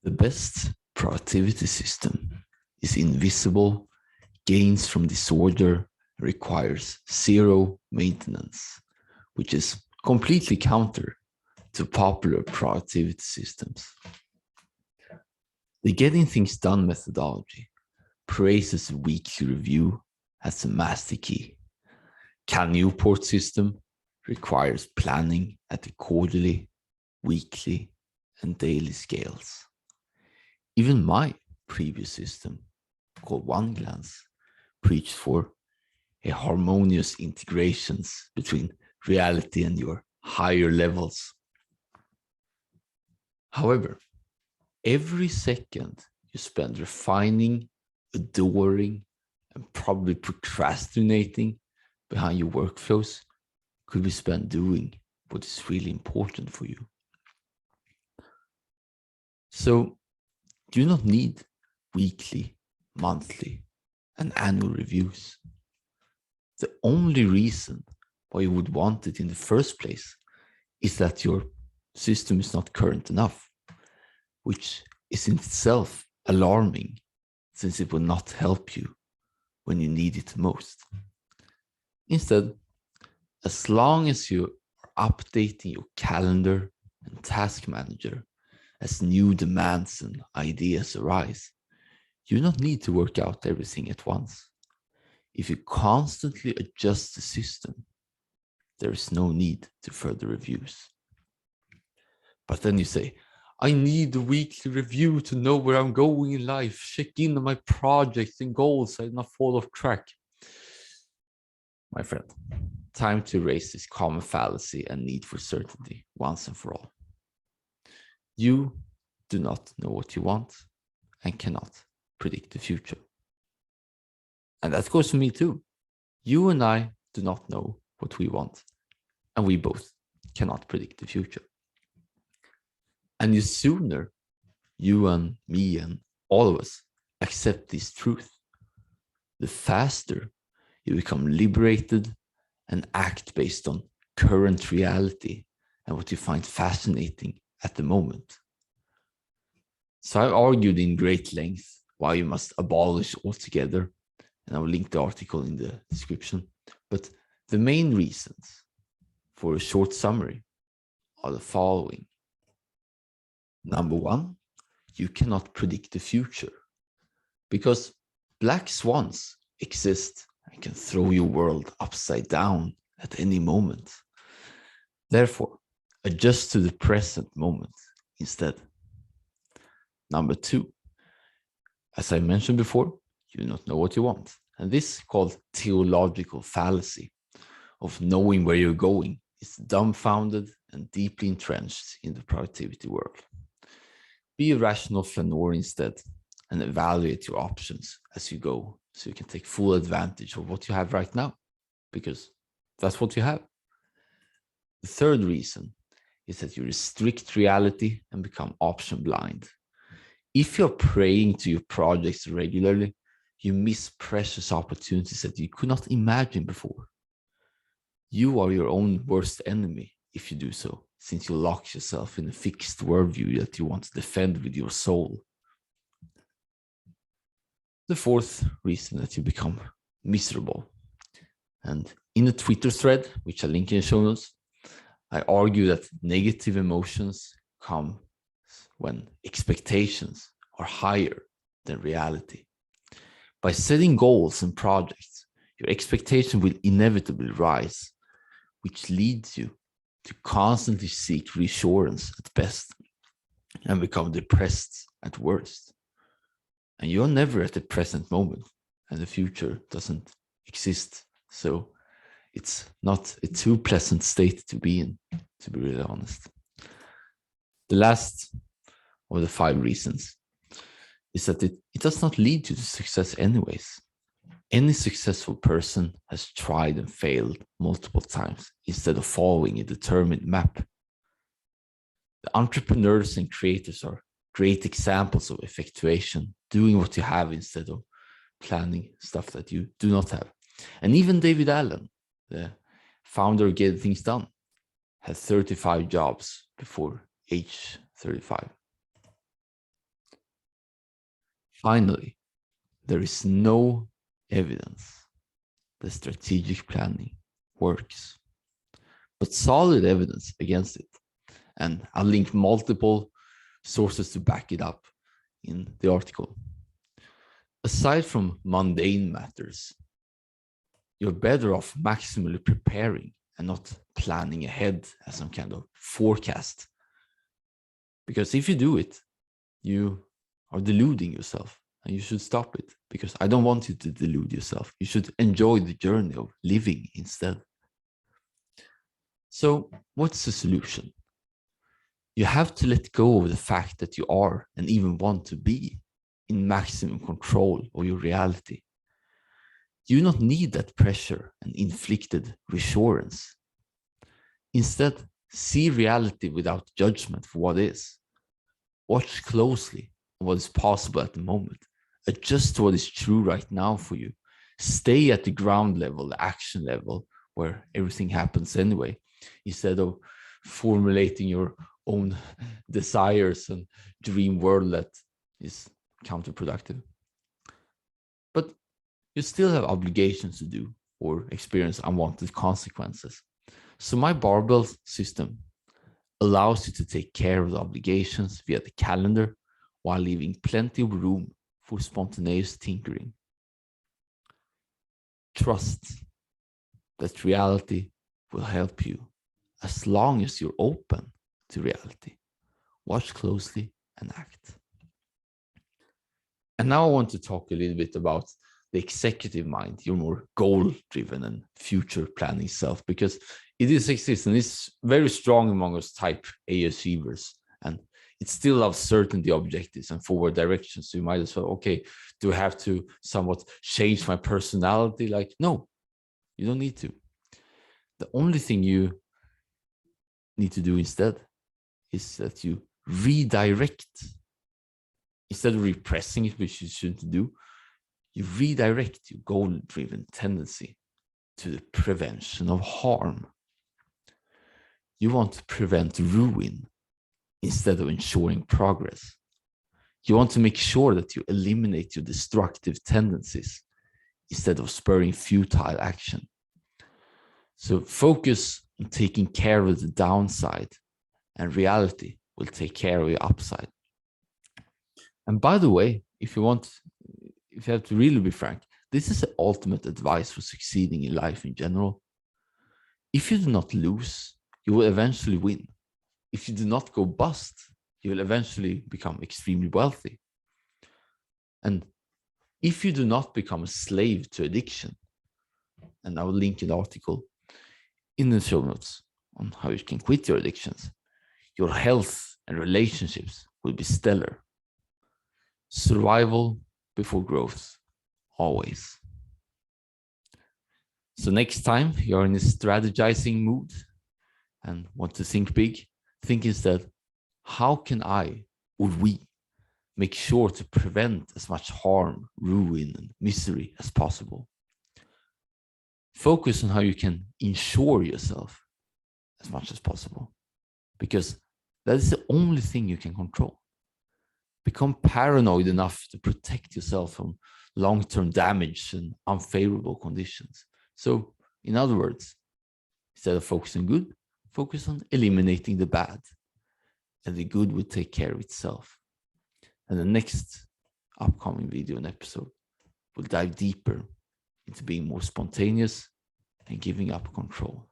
The best productivity system is invisible, gains from disorder, requires zero maintenance, which is completely counter to popular productivity systems. The getting things done methodology praises weekly review as a master key. Cal Newport system requires planning at the quarterly, weekly, and daily scales. Even my previous system, called One Glance, preached for a harmonious integrations between reality and your higher levels. However, every second you spend refining, adoring, and probably procrastinating behind your workflows could be spent doing what is really important for you. So you do not need weekly, monthly, and annual reviews. The only reason why you would want it in the first place is that your system is not current enough, which is in itself alarming since it will not help you when you need it most. Instead, as long as you are updating your calendar and task manager as new demands and ideas arise, you do not need to work out everything at once. If you constantly adjust the system, there is no need to further reviews. But then you say, I need a weekly review to know where I'm going in life, check in on my projects and goals, I not fall off track. My friend, time to erase this common fallacy and need for certainty once and for all. You do not know what you want and cannot predict the future. And that goes for me too. You and I do not know what we want, and we both cannot predict the future. And the sooner you and me and all of us accept this truth, the faster you become liberated and act based on current reality and what you find fascinating at the moment. So I argued in great length why you must abolish altogether, and I will link the article in the description. But the main reasons for a short summary are the following. Number one, you cannot predict the future because black swans exist and can throw your world upside down at any moment. Therefore, adjust to the present moment instead. Number two, as I mentioned before, you do not know what you want. And this, called theological fallacy of knowing where you're going, is dumbfounded and deeply entrenched in the productivity world. Be a rational flaneur instead and evaluate your options as you go so you can take full advantage of what you have right now, because that's what you have. The third reason is that you restrict reality and become option blind. If you're praying to your projects regularly, you miss precious opportunities that you could not imagine before. You are your own worst enemy if you do so, since you lock yourself in a fixed worldview that you want to defend with your soul. The fourth reason that you become miserable. And in a Twitter thread, which I link in the show notes, I argue that negative emotions come when expectations are higher than reality. By setting goals and projects, your expectation will inevitably rise, which leads you to constantly seek reassurance at best and become depressed at worst. And you're never at the present moment, and the future doesn't exist. So it's not a too pleasant state to be in, to be really honest. The last of the 5 reasons is that it does not lead you to success anyways. Any successful person has tried and failed multiple times instead of following a determined map. The entrepreneurs and creators are great examples of effectuation, doing what you have instead of planning stuff that you do not have. And even David Allen, the founder of Get Things Done, had 35 jobs before age 35. Finally, there is no evidence that strategic planning works, but solid evidence against it. And I'll link multiple sources to back it up in the article. Aside from mundane matters, you're better off maximally preparing and not planning ahead as some kind of forecast. Because if you do it, you are deluding yourself, and you should stop it, because I don't want you to delude yourself. You should enjoy the journey of living instead. So what's the solution? You have to let go of the fact that you are, and even want to be, in maximum control of your reality. You do not need that pressure and inflicted reassurance. Instead, see reality without judgment for what is. Watch closely on what is possible at the moment. Adjust to what is true right now for you. Stay at the ground level, the action level, where everything happens anyway, instead of formulating your own desires and dream world that is counterproductive. But you still have obligations to do or experience unwanted consequences. So my barbell system allows you to take care of the obligations via the calendar while leaving plenty of room for spontaneous tinkering. Trust that reality will help you as long as you're open to reality. Watch closely and act. And now I want to talk a little bit about the executive mind, your more goal-driven and future planning self, because it is exists and it's very strong among us type A achievers, and it still loves certainty, objectives, and forward directions. So you might as well, okay, do I have to somewhat change my personality? Like, no, you don't need to. The only thing you need to do instead is that you redirect. Instead of repressing it, which you shouldn't do, you redirect your goal-driven tendency to the prevention of harm. You want to prevent ruin instead of ensuring progress. You want to make sure that you eliminate your destructive tendencies instead of spurring futile action. So focus on taking care of the downside, and reality will take care of your upside. And by the way, if you have to really be frank, this is the ultimate advice for succeeding in life in general. If you do not lose, you will eventually win. If you do not go bust, you will eventually become extremely wealthy. And if you do not become a slave to addiction, and I will link an article in the show notes on how you can quit your addictions, your health and relationships will be stellar. Survival before growth, always. So next time you're in a strategizing mood and want to think big, think instead, how can I or we make sure to prevent as much harm, ruin, and misery as possible? Focus on how you can insure yourself as much as possible, because that is the only thing you can control. Become paranoid enough to protect yourself from long-term damage and unfavorable conditions. So, in other words, instead of focusing on good, focus on eliminating the bad, and the good will take care of itself. And the next upcoming video and episode will dive deeper into being more spontaneous and giving up control.